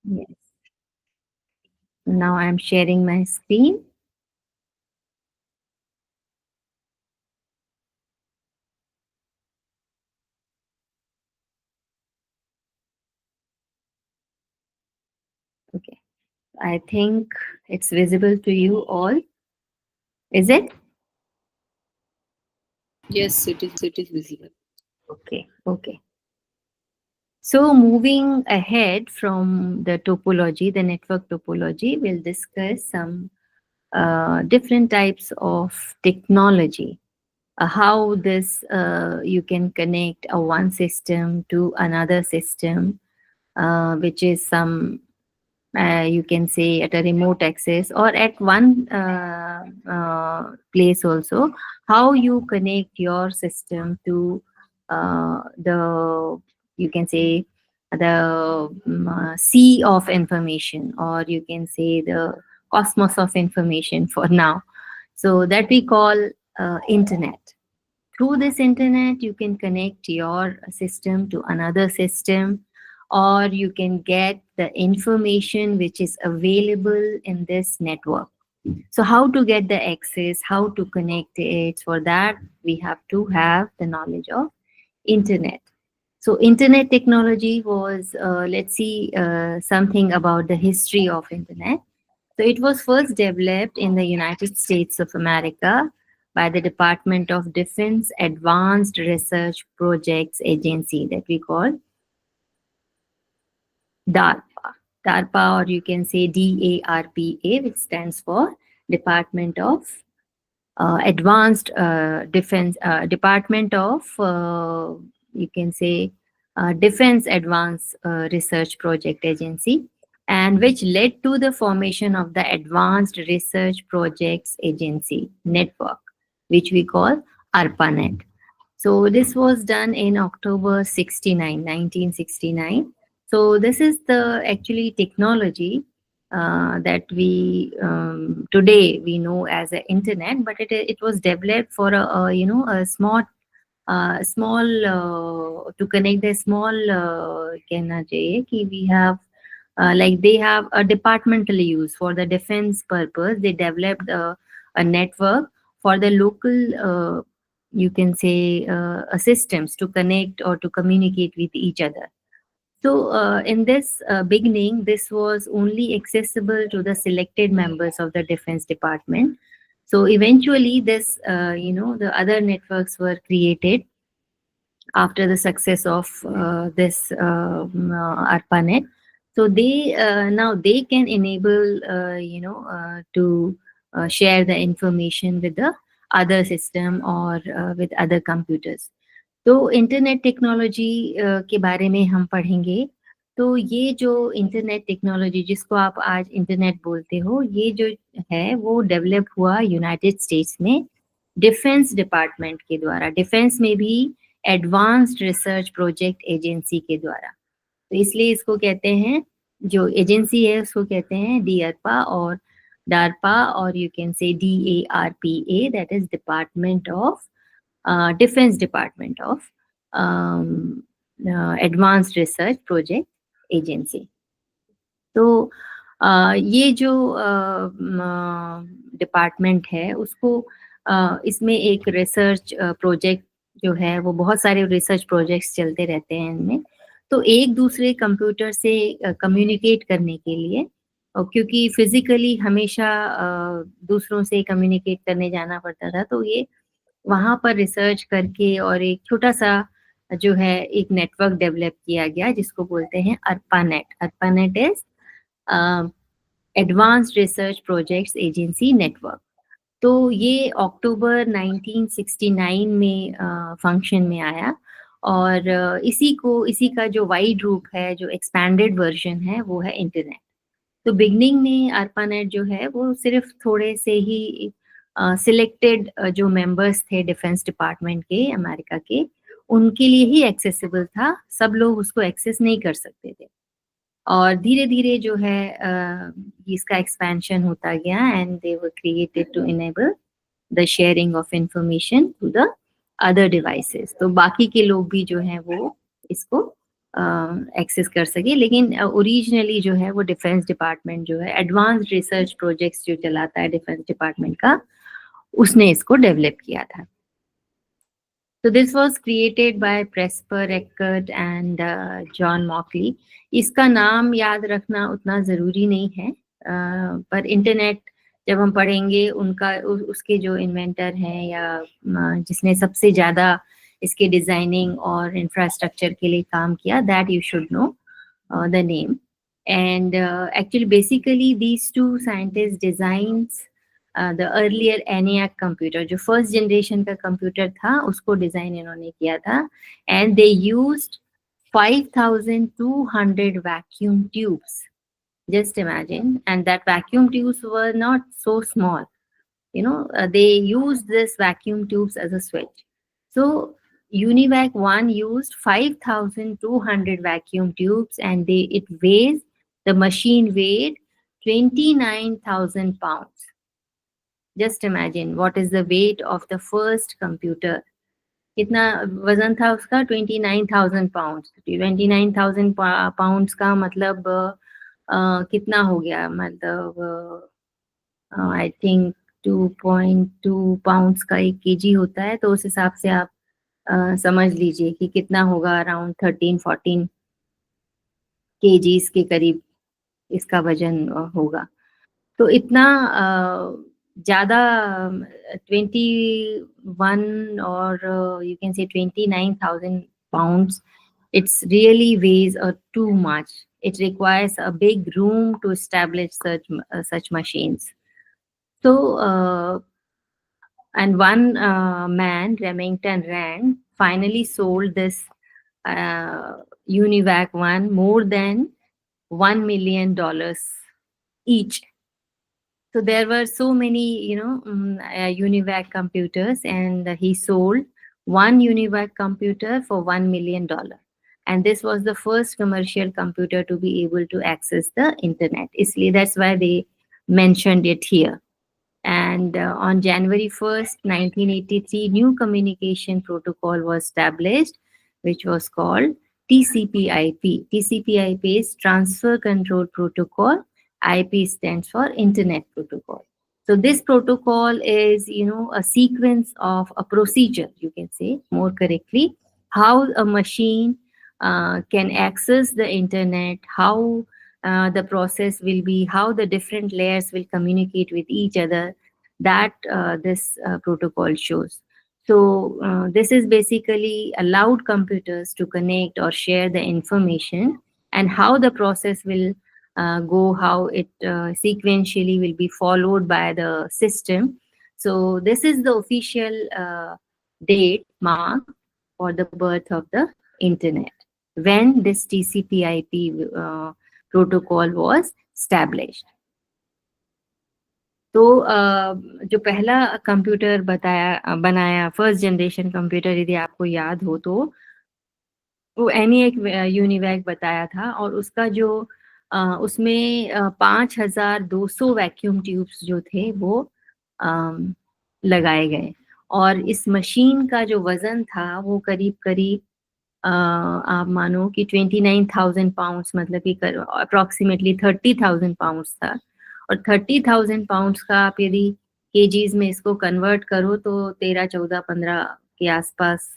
Yes. Now I'm sharing my screen. Okay. I think it's visible to you all. Is it? Yes, it is visible. Okay. Okay. So moving ahead from the topology, the network topology, we'll discuss some different types of technology. How this you can connect a one system to another system, which is some you can say at a remote access or at one place also, how you connect your system to the, you can say, the sea of information, or you can say the cosmos of information for now, so that we call internet. Through this internet you can connect your system to another system, or you can get the information which is available in this network. So how to get the access, how to connect it, for that we have to have the knowledge of internet. So internet technology was, let's see something about the history of internet. So it was first developed in the United States of America by the Department of Defense Advanced Research Projects Agency, that we call DARPA. DARPA, or you can say DARPA, which stands for Department of Advanced Defense, Department of, you can say, Defense Advanced Research Project Agency, and which led to the formation of the Advanced Research Projects Agency network, which we call ARPANET. So this was done in October 69, 1969. So this is the actually technology that we today we know as the internet, but it was developed for a small to connect the small कहना चाहिए कि we have like they have a departmental use for the defense purpose. They developed a network for the local, you can say, systems to connect or to communicate with each other. So, in this beginning, this was only accessible to the selected members of the Defense Department. So, eventually, the other networks were created after the success of this ARPANET. So, they now they can enable, to share the information with the other system or with other computers. तो internet technology के बारे में हम पढ़ेंगे। तो ये जो internet technology जिसको आप आज इंटरनेट बोलते हो, ये जो है वो डेवलप हुआ यूनाइटेड स्टेट्स में डिफेंस डिपार्टमेंट के द्वारा, डिफेंस में भी एडवांस्ड रिसर्च प्रोजेक्ट एजेंसी के द्वारा। तो इसलिए इसको कहते हैं, जो एजेंसी है उसको कहते हैं डीआरपा और डारपा, और यू कैन से DARPA, that is department of Defense Department of Advanced Research Project Agency. तो ये जो डिपार्टमेंट है उसको इसमें एक रिसर्च प्रोजेक्ट जो है, वो बहुत सारे रिसर्च प्रोजेक्ट्स चलते रहते हैं इनमें। तो एक दूसरे कंप्यूटर से कम्युनिकेट करने के लिए, और क्योंकि फिजिकली हमेशा दूसरों से कम्युनिकेट करने जाना पड़ता था, तो ये वहाँ पर रिसर्च करके और एक छोटा-सा जो है एक नेटवर्क डेवलप किया गया जिसको बोलते हैं ARPANET. ARPANET is advanced research projects agency network. तो ये अक्टूबर 1969 में फंक्शन में आया, और इसी का जो वाइड रूप है, जो एक्सपैंडेड वर्जन है, वो है इंटरनेट। तो बिगनिंग में ARPANET जो है वो सिर्फ थोड़े से ही सिलेक्टेड जो मेंबर्स थे डिफेंस डिपार्टमेंट के अमेरिका के, उनके लिए ही एक्सेसिबल था। सब लोग उसको एक्सेस नहीं कर सकते थे, और धीरे धीरे जो है इसका एक्सपेंशन होता गया, and they were created to enable the sharing of information to the other devices. तो बाकी के लोग भी जो हैं वो इसको एक्सेस कर सके, लेकिन ओरिजिनली जो है वो डिफेंस डिपार्टमेंट जो है एडवांस्ड रिसर्च प्रोजेक्ट्स जो चलाता है डिफेंस डिपार्टमेंट का, उसने इसको डेवलप किया था. So this was created by Presper Eckert and John Mockley. इसका नाम याद रखना उतना ज़रूरी नहीं है, पर इंटरनेट जब हम पढ़ेंगे उनका उसके जो इन्वेंटर हैं या जिसने सबसे ज़्यादा इसके डिज़ाइनिंग और इंफ्रास्ट्रक्चर के लिए काम किया, that you should know the name. And actually, basically, these two scientists designs the earlier ENIAC computer, जो first generation का computer था, उसको design इन्होंने किया था. And they used 5,200 vacuum tubes. Just imagine. And that vacuum tubes were not so small. They used this vacuum tubes as a switch. So UNIVAC 1 used 5,200 vacuum tubes, and the machine weighed 29,000 pounds. Just imagine what is the weight of the first computer. कितना वजन था उसका? 29,000 pounds. 29,000 pounds का मतलब कितना हो गया? मतलब आई थिंक 2.2 पाउंड्स का 1 केजी होता है, तो उस हिसाब से आप समझ लीजिए कि कितना होगा, अराउंड 13-14 केजीज के करीब इसका वजन होगा. तो इतना ज़्यादा 21 और यू कैन से 29,000 pounds, it's really weighs too much. It requires a big room to establish such machines. So, and one man, Remington Rand, finally sold this UNIVAC 1 more than $1 million each. So there were so many, UNIVAC computers, and he sold one UNIVAC computer for $1 million. And this was the first commercial computer to be able to access the internet. That's why they mentioned it here. And on January 1st, 1983, new communication protocol was established, which was called TCP/IP. TCP/IP is Transfer Control Protocol. IP stands for Internet Protocol. So this protocol is, a sequence of a procedure, you can say more correctly, how a machine can access the internet, how the process will be, how the different layers will communicate with each other, that this protocol shows. So this is basically allowed computers to connect or share the information, and how the process will go, how it sequentially will be followed by the system. So this is the official date mark for the birth of the internet, when this TCP/IP protocol was established. तो जो पहला computer बनाया first generation computer, यदि आपको याद हो तो वो ENIAC UNIVAC बताया था, और उसका जो उसमें 5,200 वैक्यूम ट्यूब्स जो थे वो लगाए गए, और इस मशीन का जो वजन था वो करीब करीब आप मानो कि 29,000 पाउंड्स, मतलब कि अप्रॉक्सीमेटली 30,000 पाउंड्स था. और 30,000 पाउंड्स का आप यदि केजीज में इसको कन्वर्ट करो तो 13, 14, 15 के आसपास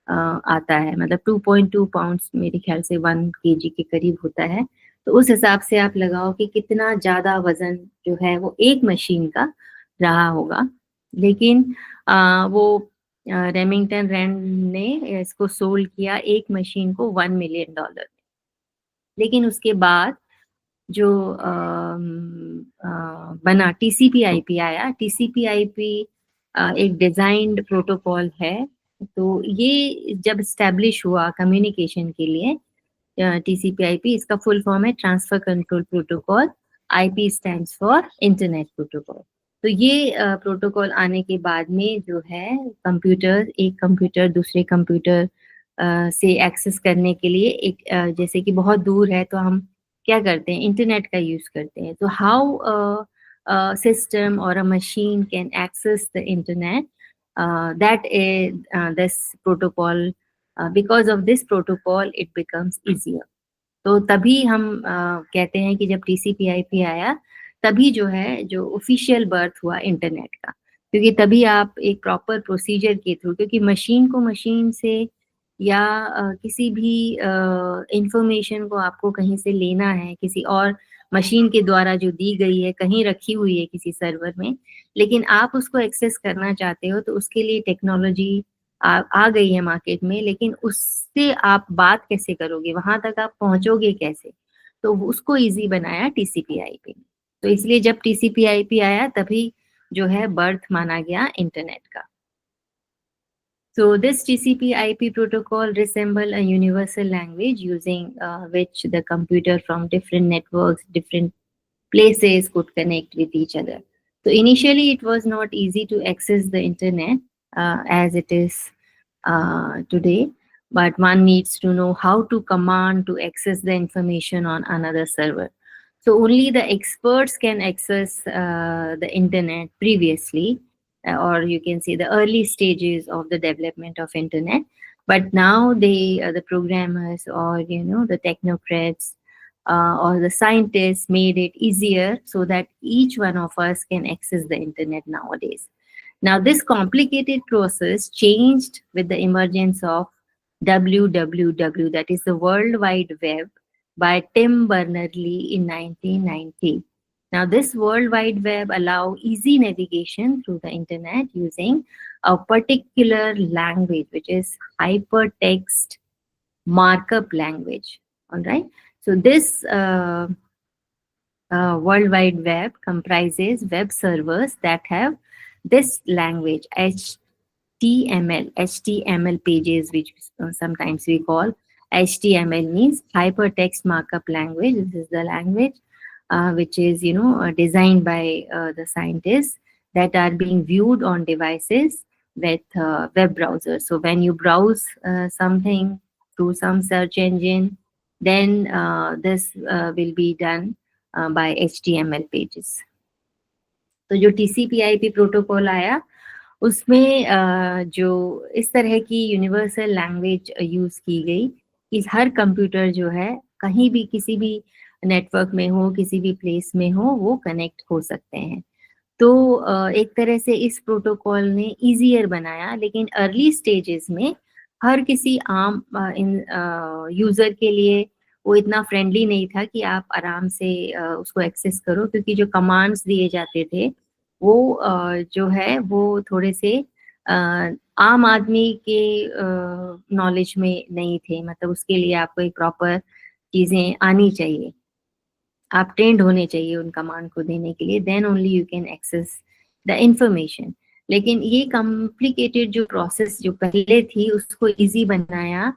आता है. मतलब 2.2 पाउंड्स मेरे ख्याल से 1 केजी के करीब होता है. तो उस हिसाब से आप लगाओ कि कितना ज़्यादा वजन जो है वो एक मशीन का रहा होगा. लेकिन वो रेमिंगटन रैंड ने इसको सोल्ड किया एक मशीन को $1 मिलियन. लेकिन उसके बाद जो बना TCP/IP आया. TCP/IP एक डिजाइंड प्रोटोकॉल है. तो ये जब स्टैब्लिश हुआ कम्युनिकेशन के लिए, TCP/IP, इसका फुल फॉर्म है transfer control protocol. IP stands for internet protocol. तो ये प्रोटोकॉल आने के बाद में जो है एक कंप्यूटर दूसरे कंप्यूटर से एक्सेस करने के लिए, एक जैसे कि बहुत दूर है तो हम क्या करते हैं, इंटरनेट का यूज करते हैं. तो हाउ सिस्टम और a machine can access the internet, that is this protocol Because of this protocol it becomes easier. तो तभी हम कहते हैं कि जब TCP/IP आया तभी जो है जो ऑफिशियल बर्थ हुआ इंटरनेट का, क्योंकि तभी आप एक प्रॉपर प्रोसीजर के थ्रू, क्योंकि मशीन को मशीन से या किसी भी इंफॉर्मेशन को आपको कहीं से लेना है, किसी और मशीन के द्वारा जो दी गई है कहीं रखी हुई है किसी सर्वर में, लेकिन आप उसको एक्सेस करना चाहते हो तो उसके लिए टेक्नोलॉजी आ गई है मार्केट में, लेकिन उससे आप बात कैसे करोगे, वहां तक आप पहुंचोगे कैसे, तो उसको इजी बनाया TCP/IP। तो इसलिए जब TCP/IP आया तभी जो है बर्थ माना गया इंटरनेट का। So this TCP/IP protocol resemble a universal language using which the computer from different networks, different places could connect with each other. So initially it was not easy to access the internet as it is today, but one needs to know how to command to access the information on another server. So only the experts can access the internet previously, or you can say the early stages of the development of internet. But now the programmers or the technocrats or the scientists made it easier so that each one of us can access the internet nowadays. Now, this complicated process changed with the emergence of WWW, that is the World Wide Web, by Tim Berners-Lee in 1990. Now, this World Wide Web allow easy navigation through the internet using a particular language, which is hypertext markup language. All right. So this World Wide Web comprises web servers that have this language, HTML pages, which sometimes we call HTML, means hypertext markup language. This is the language which is designed by the scientists that are being viewed on devices with web browsers. So when you browse something through some search engine, then this will be done by HTML pages. तो जो TCP/IP protocol आया उसमें जो इस तरह की universal language use की गई कि हर कंप्यूटर जो है कहीं भी किसी भी नेटवर्क में हो, किसी भी प्लेस में हो, वो कनेक्ट हो सकते हैं। तो एक तरह से इस प्रोटोकॉल ने इजियर बनाया, लेकिन अर्ली स्टेजेस में हर किसी आम यूजर के लिए वो इतना फ्रेंडली नहीं था कि आप आराम से उसको एक्सेस करो, क्योंकि जो कमांड्स दिए जाते थे वो जो है वो थोड़े से आम आदमी के नॉलेज में नहीं थे। मतलब उसके लिए आपको एक प्रॉपर चीजें आनी चाहिए, आप ट्रेंड होने चाहिए उन कमांड को देने के लिए, then only you can access the information. लेकिन ये कॉम्प्लिकेटेड जो प्रोसेस जो पहले थी उसको इजी बनाया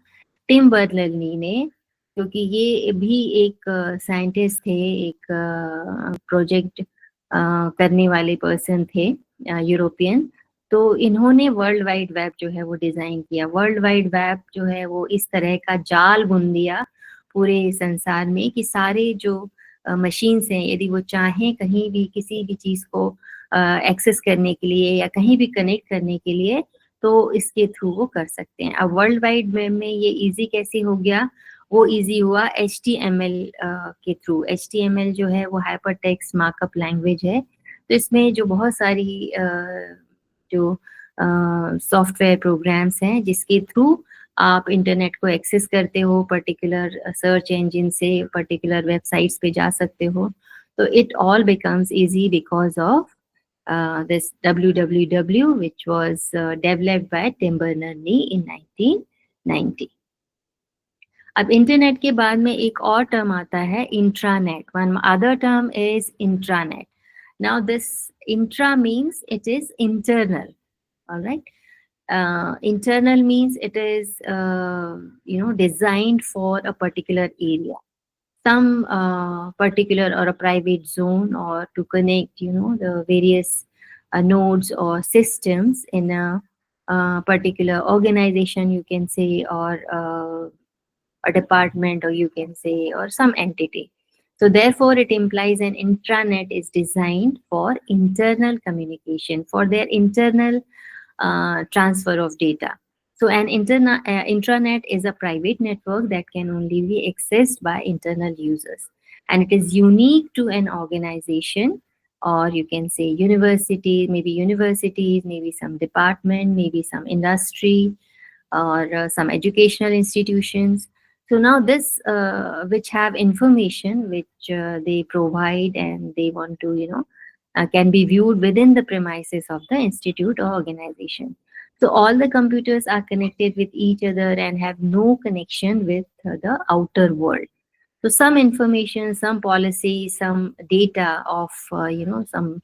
टिम बर्नर्स-ली ने, क्योंकि ये भी एक साइंटिस्ट थे, एक प्रोजेक्ट करने वाले पर्सन थे यूरोपियन। तो इन्होंने वर्ल्ड वाइड वेब जो है वो डिजाइन किया। वर्ल्ड वाइड वेब जो है वो इस तरह का जाल बुन दिया पूरे संसार में कि सारे जो मशीन्स हैं, यदि वो चाहें कहीं भी किसी भी चीज को एक्सेस करने के लिए या कहीं भी कनेक्ट करने के लिए, तो इसके थ्रू वो कर सकते हैं। अब वर्ल्ड वाइड वेब में ये इजी कैसे हो गया? वो इजी हुआ HTML के थ्रू। HTML जो है वो हाइपर टेक्स्ट मार्कअप लैंग्वेज है। तो इसमें जो बहुत सारी जो सॉफ्टवेयर प्रोग्राम्स हैं जिसके थ्रू आप इंटरनेट को एक्सेस करते हो, पर्टिकुलर सर्च इंजन से पर्टिकुलर वेबसाइट्स पे जा सकते हो। तो it all becomes easy because of this WWW, which was developed by Tim Berners-Lee in 1990. अब इंटरनेट के बाद में एक और टर्म आता है intranet. One other term is intranet. Now this intra means it is internal, alright. Internal means it is designed for a particular area, some particular or a private zone, or to connect the various nodes or systems in a particular organization, you can say, or a department, or you can say, or some entity. So therefore it implies an intranet is designed for internal communication, for their internal transfer of data. So an intranet is a private network that can only be accessed by internal users. And it is unique to an organization, or you can say universities, maybe some department, maybe some industry, or some educational institutions. So now this, which have information which they provide and they want to, can be viewed within the premises of the institute or organization. So all the computers are connected with each other and have no connection with the outer world. So some information, some policy, some data of some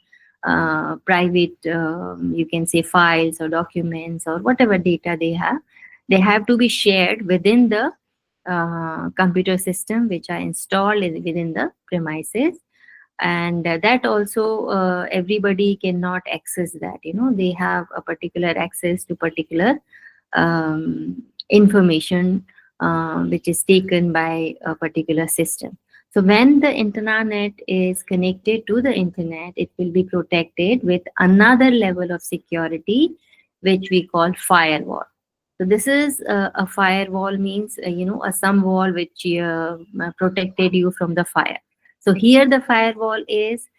private, you can say files or documents or whatever data they have to be shared within the computer system which are installed within the premises. And that also everybody cannot access that. They have a particular access to particular information which is taken by a particular system. So when the internet is connected to the internet, it will be protected with another level of security, which we call firewall. So this is a firewall means, some wall which protected you from the fire. So here the firewall is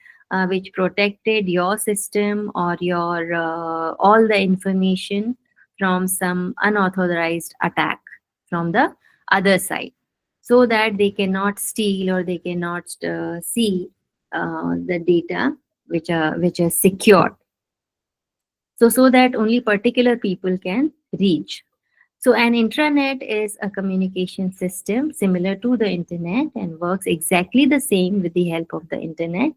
which protected your system or your all the information from some unauthorized attack from the other side, so that they cannot steal or they cannot see the data which is secured. So that only particular people can reach. So an intranet is a communication system similar to the internet and works exactly the same with the help of the internet.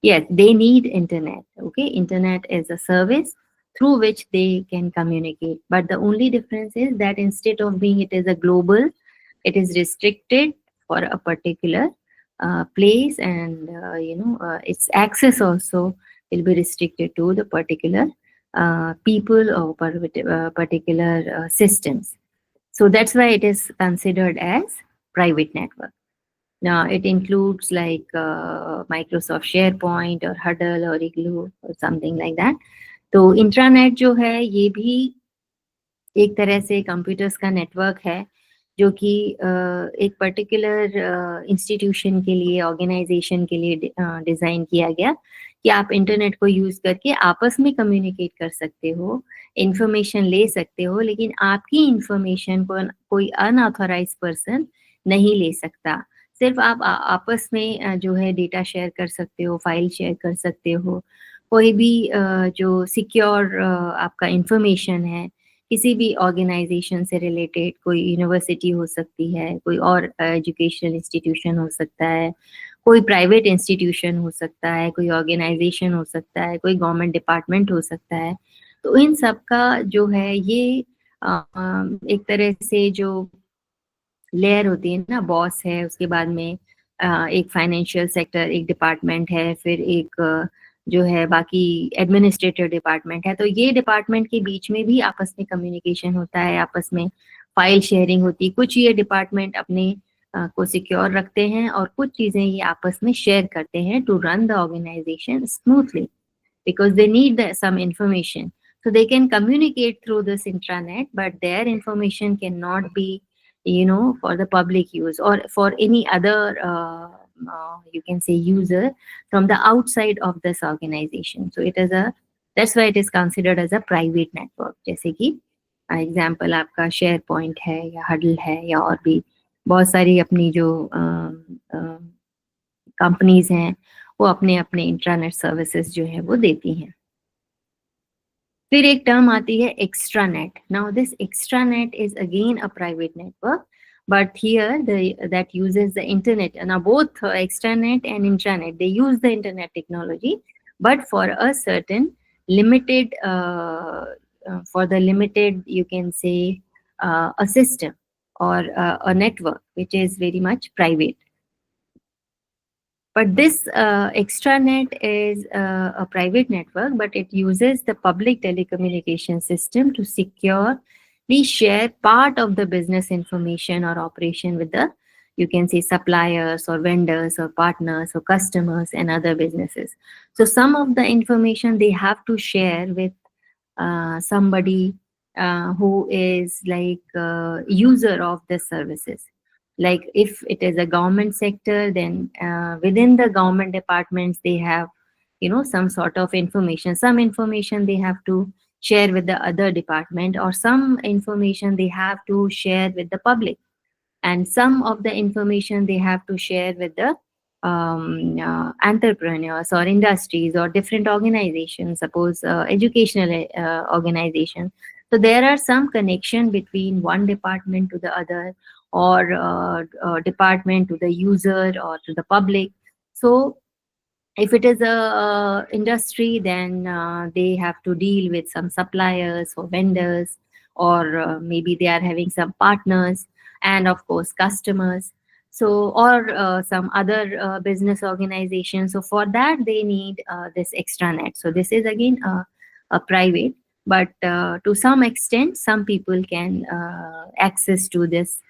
Yes, they need internet. Okay, internet is a service through which they can communicate. But the only difference is that instead of being it is a global, it is restricted for a particular place, and its access also will be restricted to the particular people or particular systems. So that's why it is considered as private network. Now it includes like Microsoft SharePoint or Huddle or Igloo or something like that. तो intranet जो है ये भी एक तरह से computers का network है जो कि एक पर्टिकुलर इंस्टीट्यूशन के लिए, ऑर्गेनाइजेशन के लिए डिज़ाइन किया गया कि आप इंटरनेट को यूज़ करके आपस में कम्युनिकेट कर सकते हो, इंफॉर्मेशन ले सकते हो, लेकिन आपकी इंफॉर्मेशन को कोई अनऑथोराइज पर्सन नहीं ले सकता। सिर्फ आप आपस में जो है डेटा शेयर कर सकते हो, फाइल शेयर कर सकते हो। कोई भी जो सिक्योर आपका इंफॉर्मेशन है किसी भी ऑर्गेनाइजेशन से रिलेटेड, कोई यूनिवर्सिटी हो सकती है, कोई और एजुकेशनल इंस्टीट्यूशन हो सकता है, कोई प्राइवेट इंस्टीट्यूशन हो सकता है, कोई ऑर्गेनाइजेशन हो सकता है, कोई गवर्नमेंट डिपार्टमेंट हो सकता है। तो इन सब का जो है ये एक तरह से जो लेयर होती है ना, बॉस है, उसके बाद में एक फाइनेंशियल सेक्टर, एक डिपार्टमेंट है, फिर एक जो है बाकी एडमिनिस्ट्रेटिव डिपार्टमेंट है। तो ये डिपार्टमेंट के बीच में भी आपस में कम्युनिकेशन होता है, आपस में फाइल शेयरिंग होती है। कुछ ये डिपार्टमेंट अपने को सिक्योर रखते हैं और कुछ चीजें ये आपस में शेयर करते हैं to run the organisation smoothly, because they need some information. So they can communicate through this intranet, but their information cannot be, for the public use or for any other, you can say, user from the outside of this organization. So that's why it is considered as a private network. जैसे कि example आपका share point है या huddle है या और भी बहुत सारी अपनी जो कंपनीज हैं वो अपने अपने इंट्रानेट सर्विसेज जो है वो देती हैं। फिर एक टर्म आती है extranet. Now this extranet is again a private network, but here that uses the internet. Now both extranet and intranet, they use the internet technology, but for a certain limited for the limited, you can say, a system or a network which is very much private. But this extranet is a private network, but it uses the public telecommunication system to securely share part of the business information or operation with the, you can say, suppliers or vendors or partners or customers and other businesses. So some of the information they have to share with somebody who is like user of the services. Like if it is a government sector, then within the government departments they have, you know, some sort of information. Some information they have to share with the other department, or some information they have to share with the public, and some of the information they have to share with the entrepreneurs or industries or different organizations, suppose educational organizations. So there are some connection between one department to the other, or department to the user or to the public. So if it is a industry, then they have to deal with some suppliers or vendors, or maybe they are having some partners, and of course customers. So or some other business organization. So for that they need this extranet. So this is again a private, but to some extent some people can access to this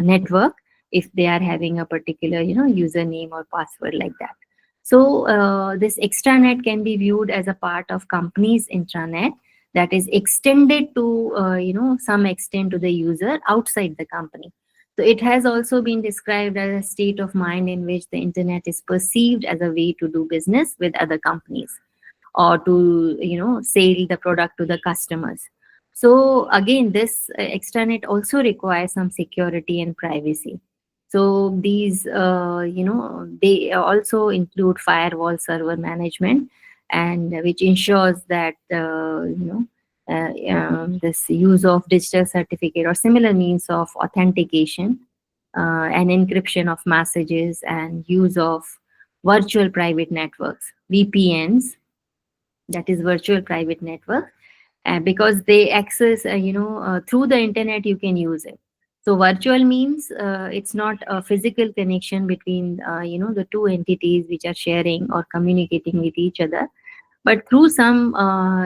network if they are having a particular, you know, username or password like that. So this extranet can be viewed as a part of company's intranet that is extended to, you know, some extent to the user outside the company. So it has also been described as a state of mind in which the internet is perceived as a way to do business with other companies, or to, you know, sell the product to the customers. So again, this extranet also requires some security and privacy. So these, you know, they also include firewall server management, and which ensures that, you know, this use of digital certificate or similar means of authentication, and encryption of messages, and use of virtual private networks, VPNs, that is virtual private network, because they access, you know, through the internet you can use it. So virtual means it's not a physical connection between, you know, the two entities which are sharing or communicating with each other, but through some,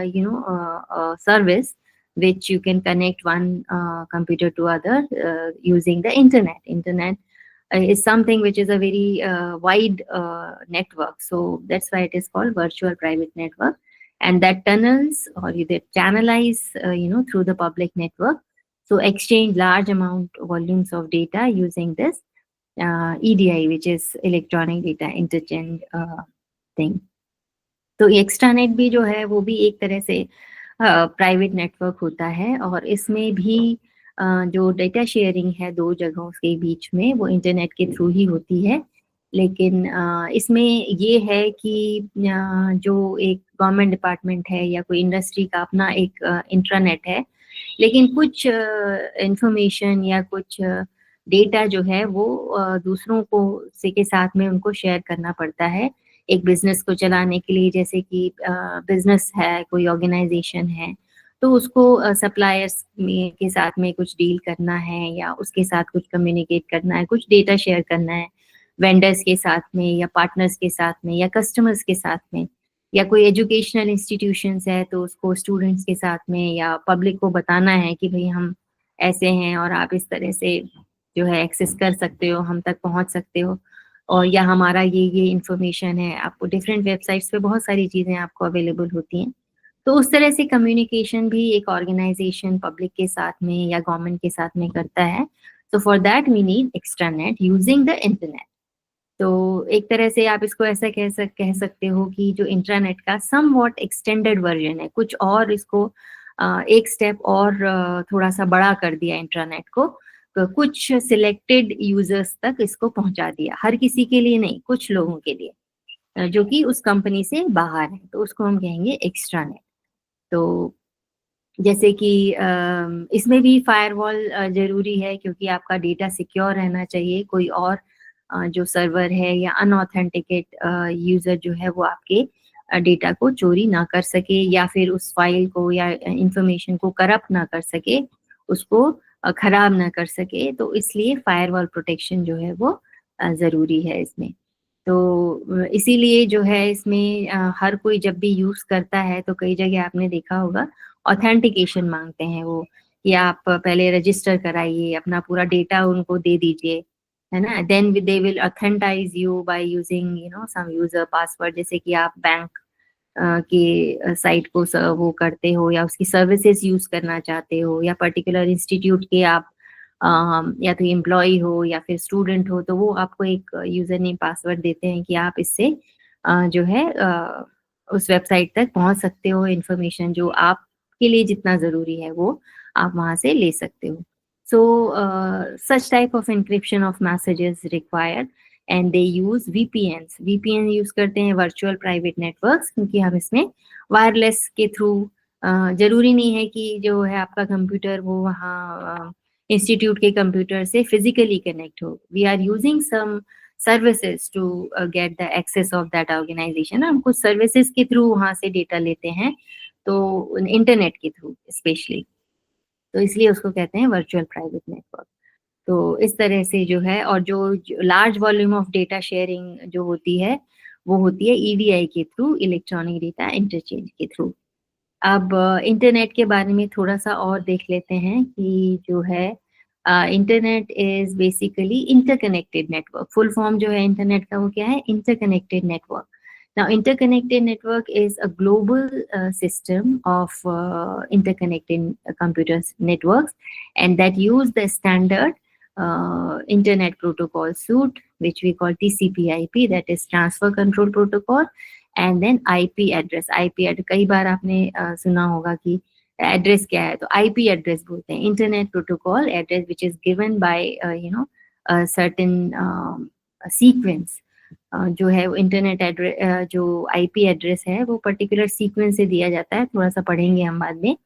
you know, service which you can connect one computer to other using the internet is something which is a very wide network. So that's why it is called virtual private network. And that tunnels, or either channelize, you know, through the public network. So exchange large amount volumes of data using this EDI, which is electronic data interchange thing. तो extranet भी जो है वो भी एक तरह से private network होता है, और इसमें भी जो डेटा शेयरिंग है दो जगहों के बीच में, वो इंटरनेट के थ्रू ही होती है। लेकिन इसमें ये है कि जो एक गवर्नमेंट डिपार्टमेंट है या कोई इंडस्ट्री का अपना एक इंट्रानेट है, लेकिन कुछ इंफॉर्मेशन या कुछ डेटा जो है वो दूसरों को से के साथ में उनको शेयर करना पड़ता है एक बिजनेस को चलाने के लिए। जैसे कि बिजनेस है, कोई ऑर्गेनाइजेशन है, तो उसको सप्लायर्स के साथ में कुछ डील करना है, या उसके साथ कुछ कम्युनिकेट करना है, कुछ डेटा शेयर करना है वेंडर्स के साथ में, या पार्टनर्स के साथ में, या कस्टमर्स के साथ में, या कोई एजुकेशनल इंस्टीट्यूशंस है तो उसको स्टूडेंट्स के साथ में, या पब्लिक को बताना है कि भाई हम ऐसे हैं और आप इस तरह से जो है एक्सेस कर सकते हो, हम तक पहुंच सकते हो, और या हमारा ये इंफॉर्मेशन है। आपको डिफरेंट वेबसाइट्स पे बहुत सारी चीज़ें आपको अवेलेबल होती हैं। तो उस तरह से कम्युनिकेशन भी एक ऑर्गेनाइजेशन पब्लिक के साथ में या गवर्नमेंट के साथ में करता है। So for that we need extranet using the internet. तो एक तरह से आप इसको ऐसा कह सकते हो कि जो इंट्रानेट का सम वॉट एक्सटेंडेड वर्जन है, कुछ और इसको एक स्टेप और थोड़ा सा बड़ा कर दिया इंट्रानेट को, तो कुछ सिलेक्टेड यूजर्स तक इसको पहुंचा दिया, हर किसी के लिए नहीं, कुछ लोगों के लिए जो कि उस कंपनी से बाहर है, तो उसको हम कहेंगे एक्स्ट्रानेट। तो जैसे कि इसमें भी फायरवॉल जरूरी है, क्योंकि आपका डेटा सिक्योर रहना चाहिए। कोई और जो सर्वर है या अनऑथेंटिकेट यूजर जो है वो आपके डेटा को चोरी ना कर सके, या फिर उस फाइल को या इंफॉर्मेशन को करप्ट ना कर सके, उसको खराब ना कर सके। तो इसलिए फायरवॉल प्रोटेक्शन जो है वो ज़रूरी है इसमें। तो इसीलिए जो है इसमें हर कोई जब भी यूज़ करता है तो कई जगह आपने देखा होगा ऑथेंटिकेशन मांगते हैं वो, कि आप पहले रजिस्टर कराइए, अपना पूरा डेटा उनको दे दीजिए, है ना। Then they will authenticate you by using, you know, some user password. जैसे कि आप बैंक के साइट को वो करते हो या उसकी सर्विसेज यूज करना चाहते हो या पर्टिकुलर इंस्टीट्यूट के आप या तो एम्प्लॉय हो या फिर स्टूडेंट हो, तो वो आपको एक यूजर नेम पासवर्ड देते हैं कि आप इससे जो है उस वेबसाइट तक पहुंच सकते हो, इंफॉर्मेशन जो आपके लिए जितना जरूरी है वो आप वहां से ले सकते हो. So such type of encryption of messages required and they use VPN. VPN use करते हैं वर्चुअल प्राइवेट नेटवर्क्स, क्योंकि हम इसमें वायरलेस के थ्रू जरूरी नहीं है कि जो है आपका कंप्यूटर वो वहाँ इंस्टीट्यूट के कंप्यूटर से फिजिकली कनेक्ट हो. We are using some services to get the access of that organisation. हम कुछ सर्विसेज के थ्रू वहाँ से डेटा लेते हैं, तो इंटरनेट के थ्रू स्पेशली, तो इसलिए उसको कहते हैं वर्चुअल प्राइवेट नेटवर्क. तो इस तरह से जो है, और जो large volume of data sharing जो होती है वो होती है ईडीआई के थ्रू, इलेक्ट्रॉनिक डेटा इंटरचेंज के थ्रू. अब इंटरनेट के बारे में थोड़ा सा और देख लेते हैं कि जो है internet is basically interconnected network. Full form जो है इंटरनेट का वो क्या है? Interconnected network. Now, interconnected network is a global system of interconnected computer networks, and that use the standard Internet Protocol suite, which we call TCP/IP, that is Transfer Control Protocol, and then IP address. IP address कई बार आपने सुना होगा कि address क्या है, तो IP address बोलते हैं. Internet protocol address which is given by certain sequence. जो है वो इंटरनेट एड्रेस, जो IP एड्रेस है वो पर्टिकुलर सीक्वेंस से दिया जाता है, थोड़ा सा पढ़ेंगे हम बाद में,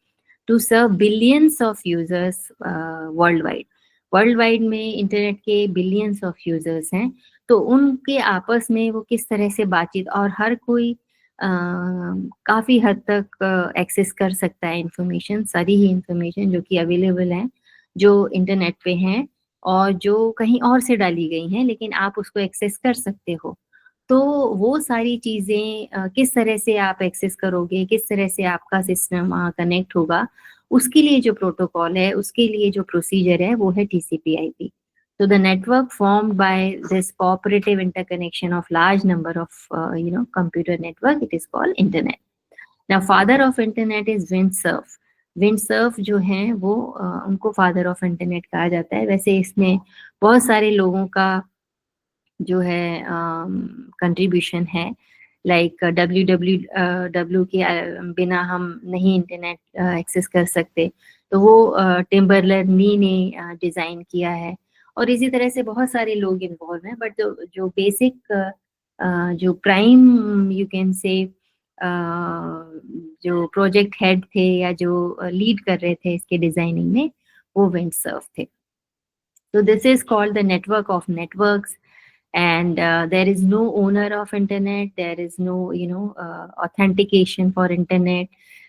to serve billions of users world wide. World wide में इंटरनेट के बिलियंस ऑफ यूजर्स हैं, तो उनके आपस में वो किस तरह से बातचीत, और हर कोई काफ़ी हद तक एक्सेस कर सकता है इंफॉर्मेशन, सारी ही इंफॉर्मेशन जो कि अवेलेबल है, जो इंटरनेट पे हैं और जो कहीं और से डाली गई हैं, लेकिन आप उसको एक्सेस कर सकते हो. तो वो सारी चीज़ें किस तरह से आप एक्सेस करोगे, किस तरह से आपका सिस्टम कनेक्ट होगा, उसके लिए जो प्रोटोकॉल है, उसके लिए जो प्रोसीजर है, वो है TCP/IP. So the network formed by this cooperative interconnection of large number of computer network, it is called internet. Now father of internet is Windsurf. Windsurf जो हैं वो उनको father of internet कहा जाता है. वैसे इसमें बहुत सारे लोगों का जो है कंट्रीब्यूशन है, लाइक www के बिना हम नहीं इंटरनेट एक्सेस कर सकते, तो वो टिम्बरलर्नी ने डिज़ाइन किया है, और इसी तरह से बहुत सारे लोग इन्वॉल्व हैं. बट जो बेसिक जो प्राइम यू कैन से जो प्रोजेक्ट हेड थे या जो लीड कर रहे थे इसके डिज़ाइनिंग में, वो विंडसर्फ थे. So this is called the network of networks, and there is no owner of internet, there is no authentication for internet.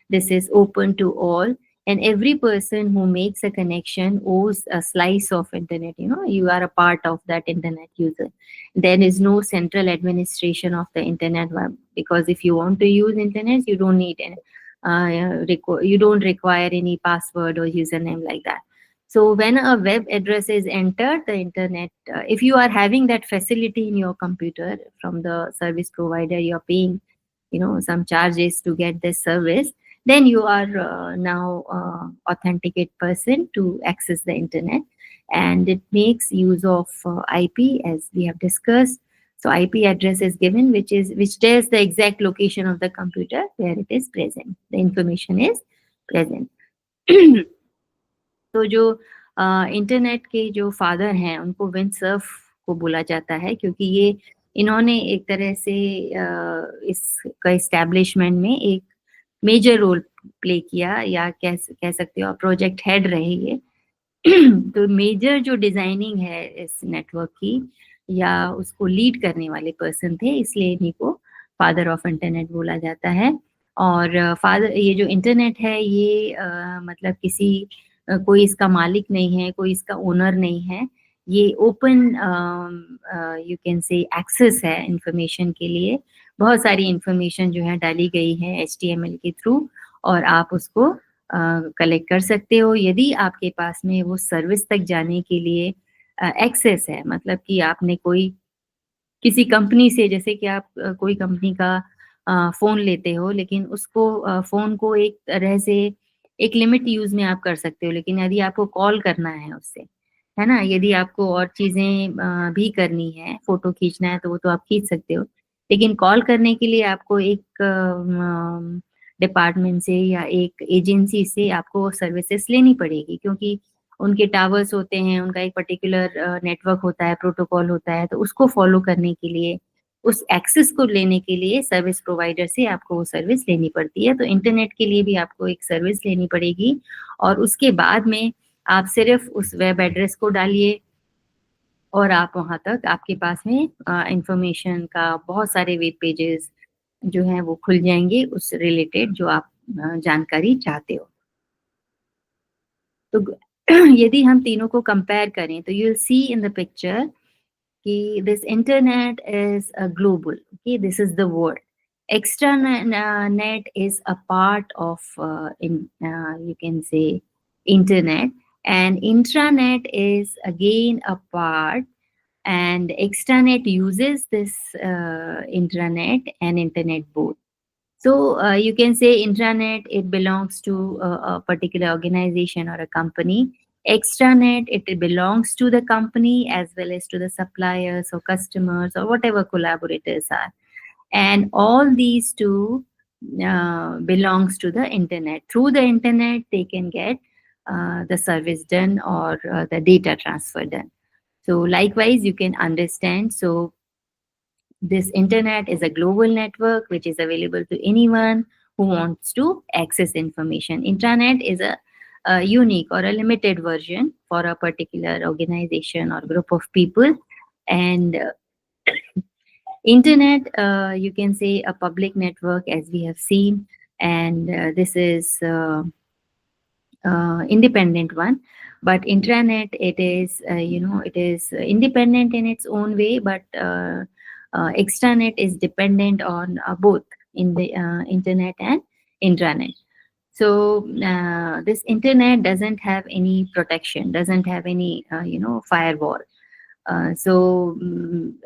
This is open to all, and every person who makes a connection owes a slice of internet. You are a part of that internet user. There is no central administration of the internet, because if you want to use internet, you don't need you don't require any password or username like that. So when a web address is entered the internet, if you are having that facility in your computer from the service provider, you're paying some charges to get this service, then you are now authenticate person to access the internet, and it makes use of IP, as we have discussed. So IP address is given, which tells the exact location of the computer where it is present, the information is present. तो जो internet के जो father हैं उनको Windsurf को बोला जाता है, क्योंकि ये इन्होंने एक तरह से इसका इस्टेब्लिशमेंट में एक मेजर रोल प्ले किया, या कह सकते हो प्रोजेक्ट हेड रहे ये. तो मेजर जो डिजाइनिंग है इस नेटवर्क की, या उसको लीड करने वाले पर्सन थे, इसलिए इन्हीं को फादर ऑफ इंटरनेट बोला जाता है. और फादर, ये जो इंटरनेट है ये मतलब किसी कोई इसका मालिक नहीं है, कोई इसका ओनर नहीं है, ये ओपन यू कैन से एक्सेस है इंफॉर्मेशन के लिए. बहुत सारी इंफॉर्मेशन जो है डाली गई है HTML के थ्रू, और आप उसको कलेक्ट कर सकते हो. यदि आपके पास में वो सर्विस तक जाने के लिए एक्सेस है, मतलब कि आपने किसी कंपनी से, जैसे कि आप कोई कंपनी का फोन लेते हो, लेकिन उसको फोन को एक तरह से एक लिमिट यूज में आप कर सकते हो, लेकिन यदि आपको कॉल करना है उससे, है ना, यदि आपको और चीजें भी करनी है, फोटो खींचना है तो वो तो आप खींच सकते हो, लेकिन कॉल करने के लिए आपको एक डिपार्टमेंट से या एक एजेंसी से आपको सर्विसेज लेनी पड़ेगी, क्योंकि उनके टावर्स होते हैं, उनका एक पर्टिकुलर नेटवर्क होता है, प्रोटोकॉल होता है, तो उसको फॉलो करने के लिए, उस एक्सेस को लेने के लिए सर्विस प्रोवाइडर से आपको वो सर्विस लेनी पड़ती है। तो इंटरनेट के लिए भी आपको एक सर्विस लेनी पड़ेगी, और उसके बाद में आप सिर्फ उस वेब एड्रेस को डालिए और आप वहां तक, आपके पास में इंफॉर्मेशन का बहुत सारे वेब पेजेस जो हैं वो खुल जाएंगे उस रिलेटेड जो आप जानकारी चाहते हो। तो यदि हम तीनों को कंपेयर करें तो you will see in the picture कि this internet is a global, okay, this is the world. Extranet is a part of you can say internet, and intranet is again a part, and extranet uses this intranet and internet both. So you can say intranet, it belongs to a particular organization or a company. Extranet, it belongs to the company as well as to the suppliers or customers or whatever collaborators are. And all these two belongs to the internet. Through the internet, they can get the service done or the data transfer done. So likewise, you can understand. So this internet is a global network which is available to anyone who wants to access information. Intranet is a unique or a limited version for a particular organization or group of people. And internet, you can say a public network, as we have seen, and this is independent one. But intranet, it is it is independent in its own way, but extranet is dependent on both in the internet and intranet. So this internet doesn't have any protection, doesn't have any firewall. So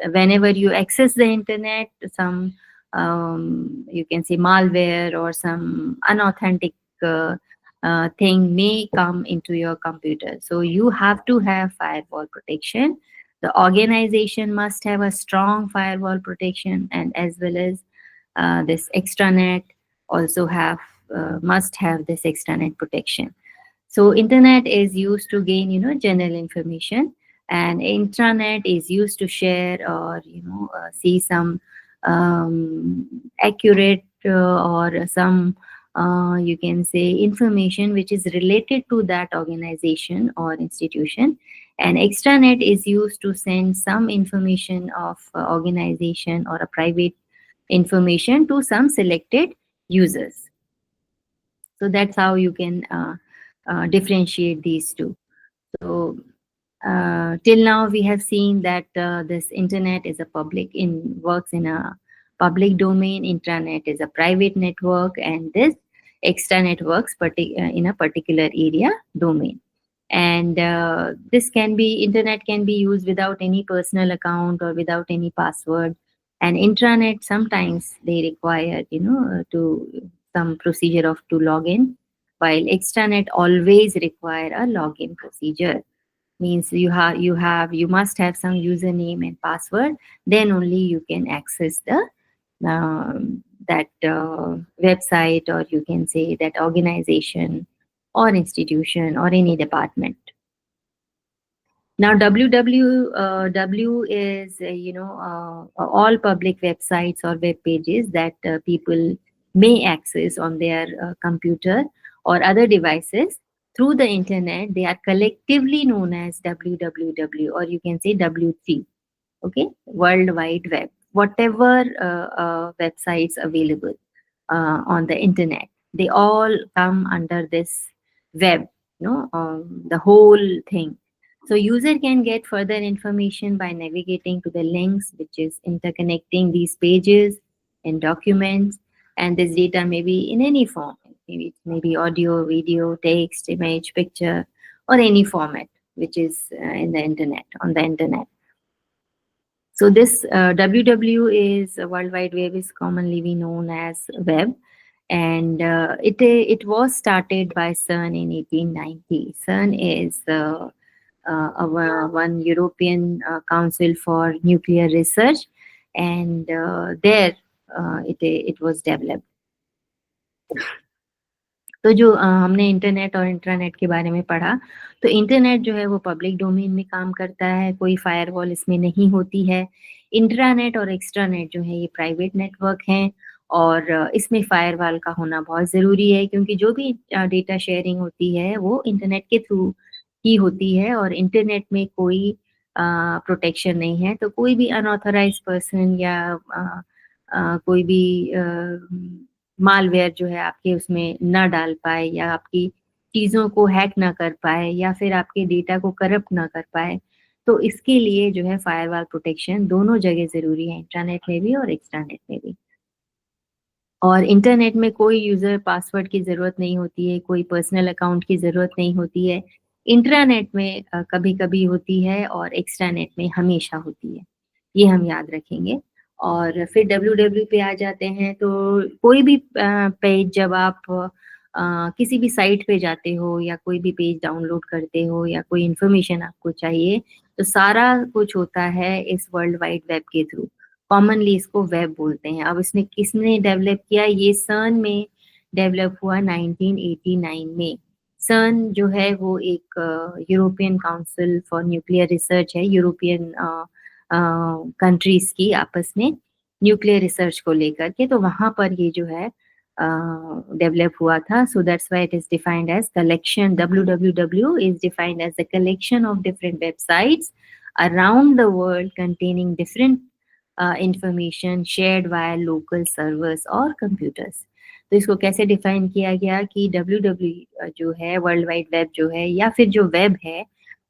whenever you access the internet, some you can say malware or some unauthentic thing may come into your computer. So you have to have firewall protection. The organization must have a strong firewall protection, and as well as this extranet also have must have this extranet protection. So internet is used to gain general information, and intranet is used to share or see some accurate or some you can say information which is related to that organization or institution. And extranet is used to send some information of organization or a private information to some selected users. So that's how you can differentiate these two. So till now we have seen that this internet is a works in a public domain, intranet is a private network, and this extranet works in a particular area domain. And internet can be used without any personal account or without any password. And intranet, sometimes they require to some procedure of to log in, while extranet always require a login procedure. Means you must have some username and password, then only you can access the that website, or you can say that organization or institution or any department. Now www is all public websites or web pages that people may access on their computer or other devices through the internet. They are collectively known as www, or you can say W3. Okay, World Wide Web, whatever websites available on the internet, they all come under this web, the whole thing. So user can get further information by navigating to the links which is interconnecting these pages and documents, and this data may be in any form. Maybe it may be audio, video, text, image, picture, or any format which is in the internet, on the internet. So this WW is World Wide Web is commonly we known as web, and it was started by CERN in 1890. CERN is one European Council for Nuclear Research, and there it was developed. तो जो हमने internet और intranet के बारे में पढ़ा, तो internet जो है वो पब्लिक डोमेन में काम करता है, कोई फायरवॉल इसमें नहीं होती है। इंट्रानेट और एक्स्ट्रानेट जो है ये प्राइवेट नेटवर्क हैं, और इसमें फायरवॉल का होना बहुत ज़रूरी है, क्योंकि जो भी डेटा शेयरिंग होती है वो इंटरनेट के थ्रू ही होती है, और इंटरनेट में कोई प्रोटेक्शन नहीं है। तो कोई भी अनऑथराइज्ड पर्सन या कोई भी मालवेयर जो है आपके उसमें ना डाल पाए, या आपकी चीज़ों को हैक ना कर पाए, या फिर आपके डेटा को करप्ट ना कर पाए, तो इसके लिए जो है फायरवॉल प्रोटेक्शन दोनों जगह ज़रूरी है, इंट्रानेट में भी और एक्स्ट्रानेट में भी। और इंटरनेट में कोई यूज़र पासवर्ड की ज़रूरत नहीं होती है, कोई पर्सनल अकाउंट की ज़रूरत नहीं होती है। इंट्रानेट में कभी-कभी होती है और एक्स्ट्रानेट में हमेशा होती है। ये हम याद रखेंगे। और फिर डब्ल्यूडब्ल्यू पे आ जाते हैं, तो कोई भी पेज जब आप किसी भी साइट पे जाते हो, या कोई भी पेज डाउनलोड करते हो, या कोई इन्फॉर्मेशन आपको चाहिए, तो सारा कुछ होता है इस वर्ल्ड वाइड वेब के थ्रू। कॉमनली इसको वेब बोलते हैं। अब इसने किसने डेवलप किया? ये सर्न में डेवलप हुआ 1989 में। सर्न जो है वो एक European council for nuclear research है, यूरोपियन कंट्रीज की आपस में न्यूक्लियर रिसर्च को लेकर के, तो वहाँ पर ये जो है डेवलप हुआ था। So that's why it is defined as collection. WWW is defined as the collection of different websites around the world containing different information shared via local servers और computers। तो इसको कैसे डिफाइन किया गया कि WW जो है वर्ल्ड वाइड वेब जो है, या फिर जो वेब है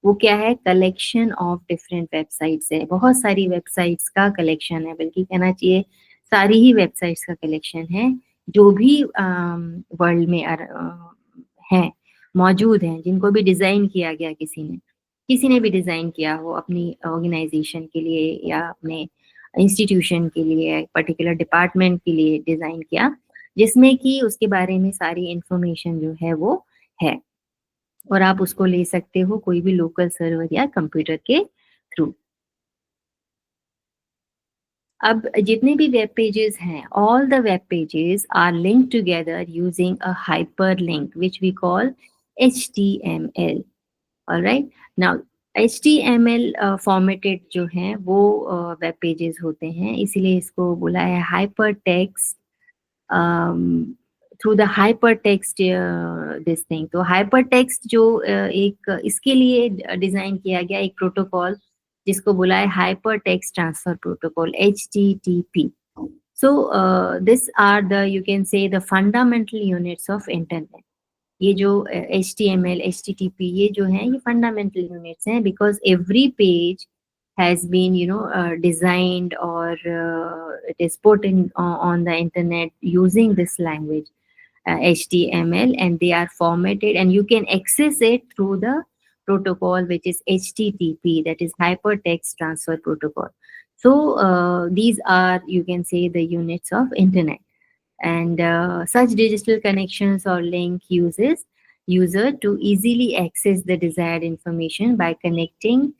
वो क्या है? कलेक्शन ऑफ डिफरेंट वेबसाइट्स है, बहुत सारी वेबसाइट्स का कलेक्शन है, बल्कि कहना चाहिए सारी ही वेबसाइट्स का कलेक्शन है, जो भी वर्ल्ड में हैं, मौजूद हैं, जिनको भी डिज़ाइन किया गया किसी ने भी डिज़ाइन किया हो अपनी ऑर्गेनाइजेशन के लिए, या अपने इंस्टीट्यूशन के लिए, पर्टिकुलर डिपार्टमेंट के लिए डिज़ाइन किया, जिसमें कि उसके बारे में सारी इंफॉर्मेशन जो है वो है, और आप उसको ले सकते हो कोई भी लोकल सर्वर या कंप्यूटर के थ्रू। अब जितने भी वेब पेजेस हैं, all the web pages are linked together using a hyperlink which we call HTML। Alright, now HTML formatted जो हैं वो वेब पेजेस होते हैं, इसीलिए इसको बोला है hyper text, through the hyper text this thing. तो हाइपर टेक्स्ट जो एक इसके लिए डिजाइन किया गया एक प्रोटोकॉल, जिसको बोला है hyper text transfer protocol, HTTP। So this are the, you can say, the fundamental units of internet। ये जो HTML, HTTP ये जो हैं ये fundamental units हैं, because every page has been designed, or it is put in on the internet using this language HTML, and they are formatted, and you can access it through the protocol which is HTTP, that is hypertext transfer protocol. So these are, you can say, the units of internet, and such digital connections or link uses user to easily access the desired information by connecting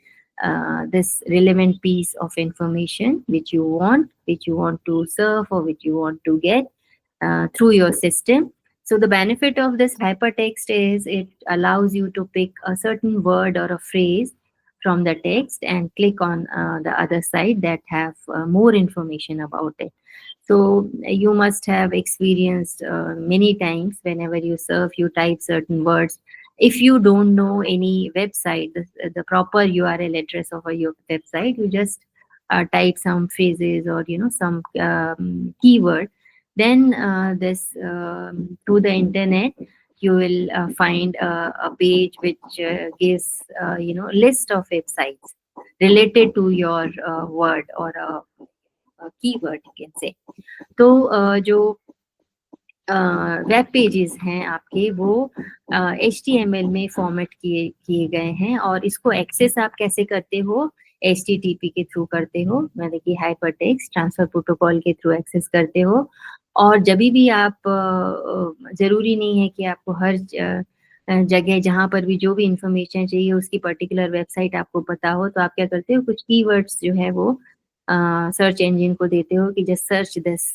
this relevant piece of information which you want to serve, or which you want to get through your system. So the benefit of this hypertext is it allows you to pick a certain word or a phrase from the text and click on the other side that have more information about it. So you must have experienced many times, whenever you surf, you type certain words. If you don't know any website, the proper URL address of your website, you just type some phrases, or some keyword. Then through the internet, you will find a page which gives list of websites related to your word or a keyword you can say। तो जो web pages हैं आपके वो HTML में format किए गए हैं, और इसको एक्सेस आप कैसे करते हो? HTTP के थ्रू करते हो, मतलब कि हाइपर टेक्स्ट ट्रांसफर प्रोटोकॉल के थ्रू एक्सेस करते हो। और जब भी आप ज़रूरी नहीं है कि आपको हर जगह जहाँ पर भी जो भी इंफॉर्मेशन चाहिए उसकी पर्टिकुलर वेबसाइट आपको पता हो, तो आप क्या करते हो, कुछ कीवर्ड्स जो है वो सर्च इंजन को देते हो कि जस्ट सर्च दिस।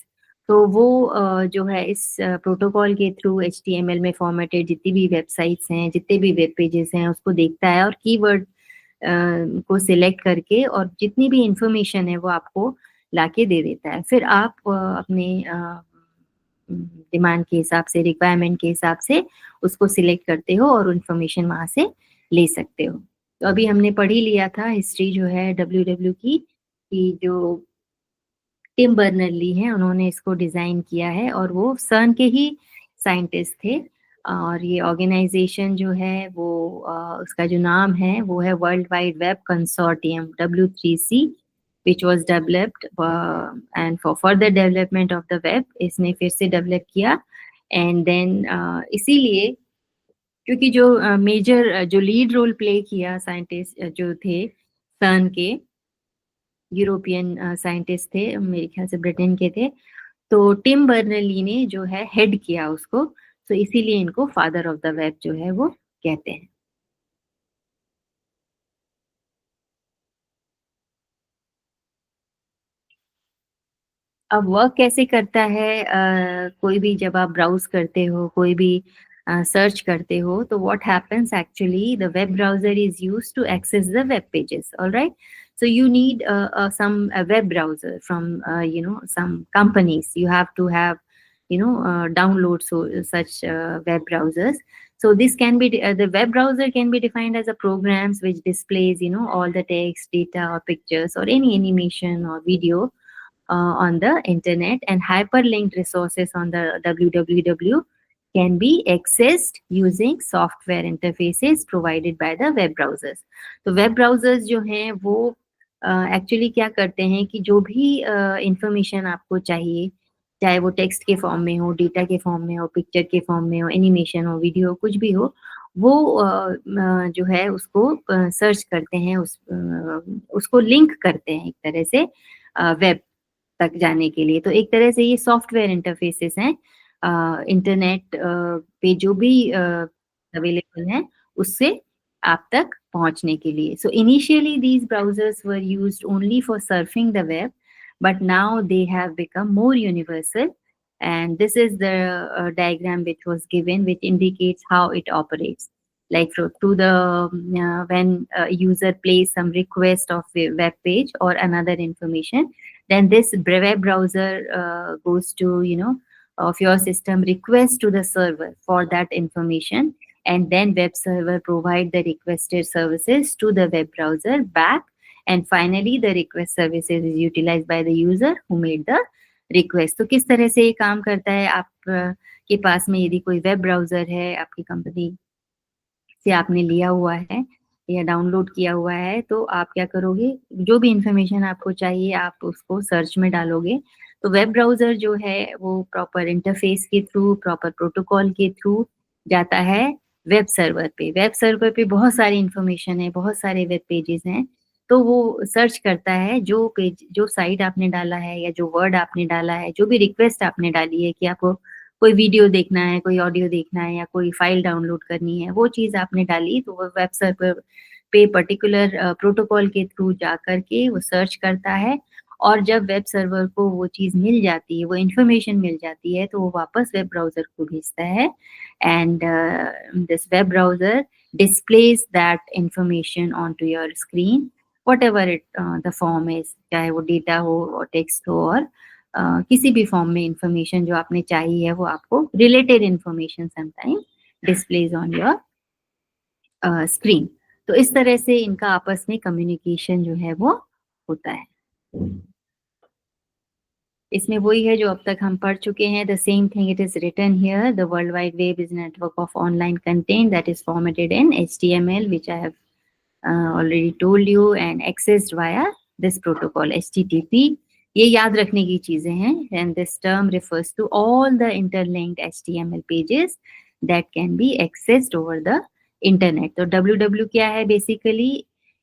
तो वो जो है इस प्रोटोकॉल के थ्रू HTML में फॉर्मेटेड जितनी भी वेबसाइट्स हैं, जितने भी वेब पेजेस हैं, उसको देखता है और कीवर्ड को सिलेक्ट करके और जितनी भी इंफॉर्मेशन है वो आपको लाके दे देता है। फिर आप अपने डिमांड के हिसाब से, रिक्वायरमेंट के हिसाब से उसको सिलेक्ट करते हो और इन्फॉर्मेशन वहाँ से ले सकते हो। तो अभी हमने पढ़ ही लिया था हिस्ट्री जो है WW की, कि जो टिम बर्नर-ली हैं, उन्होंने इसको डिज़ाइन किया है और वो सर्न के ही साइंटिस्ट थे। और ये ऑर्गेनाइज़ेशन जो है वो उसका जो नाम है वो है world wide web consortium W3C, which was developed and for further development of the web, इसने फिर से डेवलप किया। एंड देन इसीलिए, क्योंकि जो मेजर जो लीड रोल प्ले किया साइंटिस्ट जो थे सर्न के, यूरोपियन साइंटिस्ट थे, मेरे ख्याल से ब्रिटेन के थे, तो टिम बर्नर-ली ने जो है हेड किया उसको, तो इसीलिए इनको फादर ऑफ द वेब जो है वो कहते हैं। अब वर्क कैसे करता है, कोई भी जब आप ब्राउज करते हो, कोई भी सर्च करते हो, तो what happens actually, the web browser is used to access the web pages, alright? So you need some web browser from some companies. You have to have download such web browsers. So this can be the web browser can be defined as a programs which displays all the text, data, or pictures, or any animation or video on the internet, and hyperlinked resources on the www can be accessed using software interfaces provided by the web browsers. तो web browsers जो हैं वो actually क्या करते हैं कि जो भी इंफॉर्मेशन आपको चाहिए, चाहे वो टेक्स्ट के फॉर्म में हो, डेटा के फॉर्म में हो, पिक्चर के फॉर्म में हो, एनिमेशन हो, वीडियो, कुछ भी हो, वो जो है उसको सर्च करते हैं, उसको लिंक करते हैं एक तरह से वेब तक जाने के लिए। तो एक तरह से ये सॉफ्टवेयर इंटरफेसेस हैं इंटरनेट पे जो भी अवेलेबल हैं उससे आप तक पहुंचने के लिए। So initially these browsers were used only for surfing the web, but now they have become more universal, and this is the diagram which was given, which indicates how it operates. Like through the when a user plays some request of a web page or another information, then this web browser goes to of your system, request to the server for that information, and then web server provide the requested services to the web browser back, and finally the request services is utilized by the user who made the request. तो किस तरह से ये काम करता है, आप के पास में यदि कोई वेब ब्राउजर है, आपकी कंपनी से आपने लिया हुआ है या डाउनलोड किया हुआ है, तो आप क्या करोगे, जो भी इंफॉर्मेशन आपको चाहिए आप उसको सर्च में डालोगे। तो वेब ब्राउजर जो है वो प्रॉपर इंटरफेस के थ्रू, प्रॉपर प्रोटोकॉल के थ्रू जाता है वेब सर्वर पे। वेब सर्वर पे बहुत सारी इंफॉर्मेशन है, बहुत सारे वेब पेजेस हैं, तो वो सर्च करता है जो पेज, जो साइट आपने डाला है या जो वर्ड आपने डाला है, जो भी रिक्वेस्ट आपने डाली है कि आपको कोई वीडियो देखना है, कोई ऑडियो देखना है या कोई फाइल डाउनलोड करनी है, वो चीज़ आपने डाली, तो वो वेब सर्वर पे पर्टिकुलर प्रोटोकॉल के थ्रू जा कर के वो सर्च करता है, और जब वेब सर्वर को वो चीज़ मिल जाती है, वो इन्फॉर्मेशन मिल जाती है, तो वो वापस वेब ब्राउज़र को भेजता है, and this web browser displays that information on to your screen, whatever it the form is, चाहे वो डेटा हो और टेक्स्ट हो, और किसी भी फॉर्म में इंफॉर्मेशन जो आपने चाहिए है वो आपको related information sometime displays on your screen. तो इस तरह से इनका आपस में कम्युनिकेशन जो है वो होता है। इसमें वही है जो अब तक हम पढ़ चुके हैं, the same thing it is written here, the world wide web is network of online content that is formatted in HTML, which I have already told you, and accessed via this protocol HTTP. ये याद रखने की चीजें हैं, and this term refers to all the interlinked HTML pages that can be accessed over the internet. तो www क्या है? Basically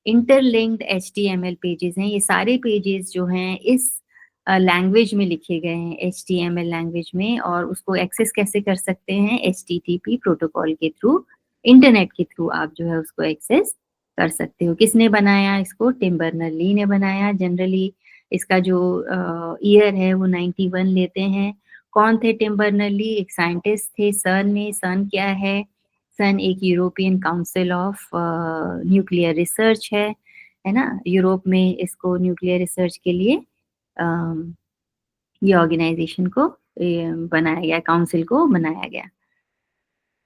interlinked HTML pages हैं। ये सारे पेजेस जो हैं इस लैंग्वेज में लिखे गए हैं, HTML लैंग्वेज में, और उसको एक्सेस कैसे कर सकते हैं? HTTP प्रोटोकॉल के थ्रू, इंटरनेट के थ्रू आप जो है उसको एक्सेस कर सकते हो। किसने बनाया इसको? टिम बर्नर-ली ने बनाया। जनरली इसका जो ईयर है वो 91 लेते हैं। कौन थे टिम बर्नर-ली? एक साइंटिस्ट थे, सर्न में। सर्न क्या है? सर्न एक European council of nuclear research है ना? यूरोप में इसको न्यूक्लियर रिसर्च के लिए अम, ये ऑर्गेनाइजेशन को बनाया गया, काउंसिल को बनाया गया।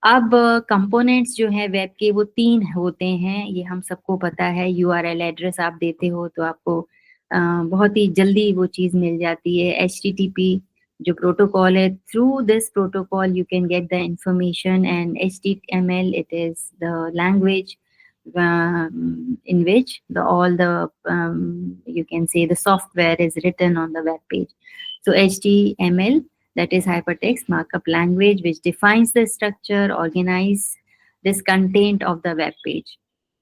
अब कंपोनेंट्स जो है वेब के वो 3 होते हैं, ये हम सबको पता है। यूआरएल एड्रेस आप देते हो तो आपको बहुत ही जल्दी वो चीज़ मिल जाती है। एचटीटीपी जो प्रोटोकॉल है, through this protocol you can get the information, and HTML it is the language in which all the you can say the software is written on the web page. So HTML, that is hypertext markup language, which defines the structure, organize this content of the web page.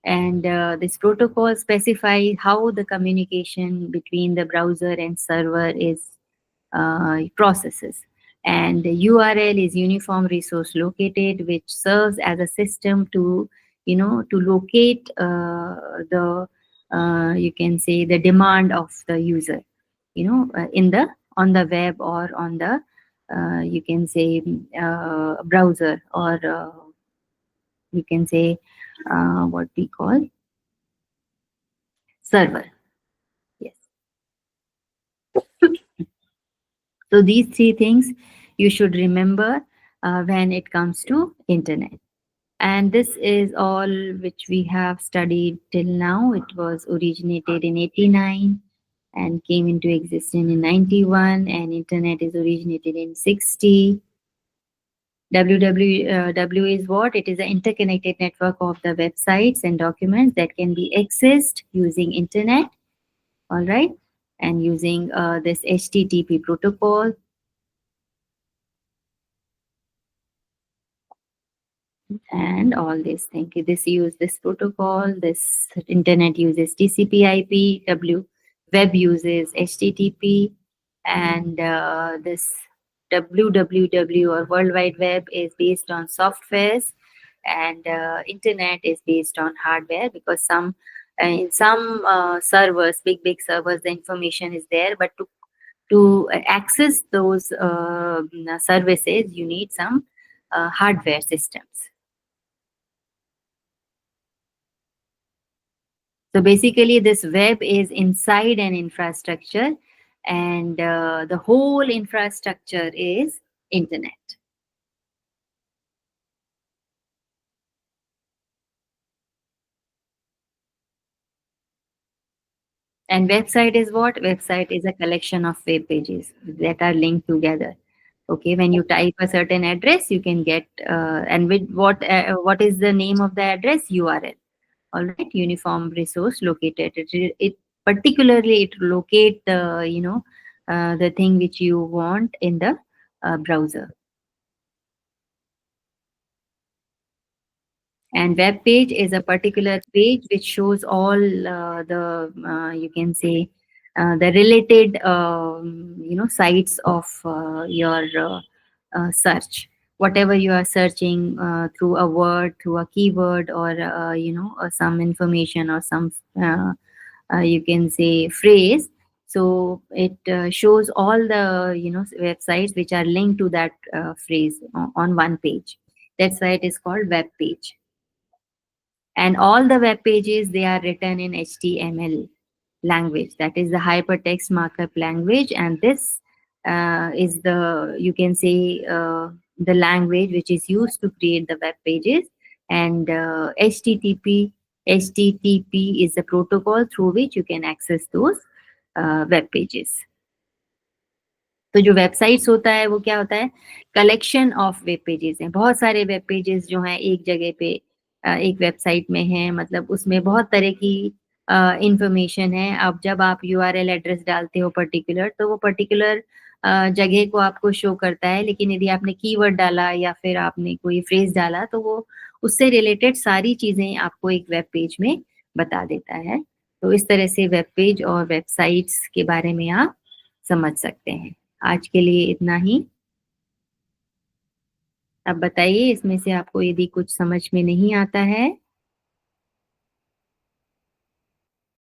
And this protocol specifies how the communication between the browser and server is processes. And the URL is uniform resource located, which serves as a system to, to locate the, you can say, the demand of the user, in the on the web, or on the you can say browser, or you can say what we call server. Yes. So these 3 things you should remember when it comes to internet. And this is all which we have studied till now. It was originated in 89 and came into existence in 91, and internet is originated in 60. WWW is what? It is an interconnected network of the websites and documents that can be accessed using internet, all right, and using this HTTP protocol. And all this thing. This use this protocol, this internet uses TCP/IP, web uses HTTP, and this WWW or World Wide Web is based on softwares, and internet is based on hardware, because in some servers, big servers, the information is there, but to access those services, you need some hardware systems. So basically, this web is inside an infrastructure, and the whole infrastructure is internet. And website is what? Website is a collection of web pages that are linked together. Okay, when you type a certain address, you can get, and with what is the name of the address? URL. All right, uniform resource located. It particularly it locate the the thing which you want in the browser. And web page is a particular page which shows all the you can say the related sites of your search. Whatever you are searching through a word, through a keyword, or some information, or some you can say phrase. So it shows all the websites which are linked to that phrase on one page. That's why it is called web page. And all the web pages, they are written in HTML language, that is the hypertext markup language. And this is the, you can say, the language which is used to create the web pages. And HTTP is the protocol through which you can access those web pages. तो जो websites होता है वो क्या होता है? Collection of web pages हैं। बहुत सारे वेब पेजेस जो हैं एक जगह पे एक वेबसाइट में हैं, मतलब उसमें बहुत तरह की इंफॉर्मेशन है। अब जब आप यूआरएल एड्रेस डालते हो पर्टिकुलर, तो वो पर्टिकुलर जगह को आपको शो करता है, लेकिन यदि आपने कीवर्ड डाला या फिर आपने कोई फ्रेज डाला, तो वो उससे रिलेटेड सारी चीज़ें आपको एक वेब पेज में बता देता है। तो इस तरह से वेब पेज और वेबसाइट्स के बारे में आप समझ सकते हैं। आज के लिए इतना ही। अब बताइए इसमें से आपको यदि कुछ समझ में नहीं आता है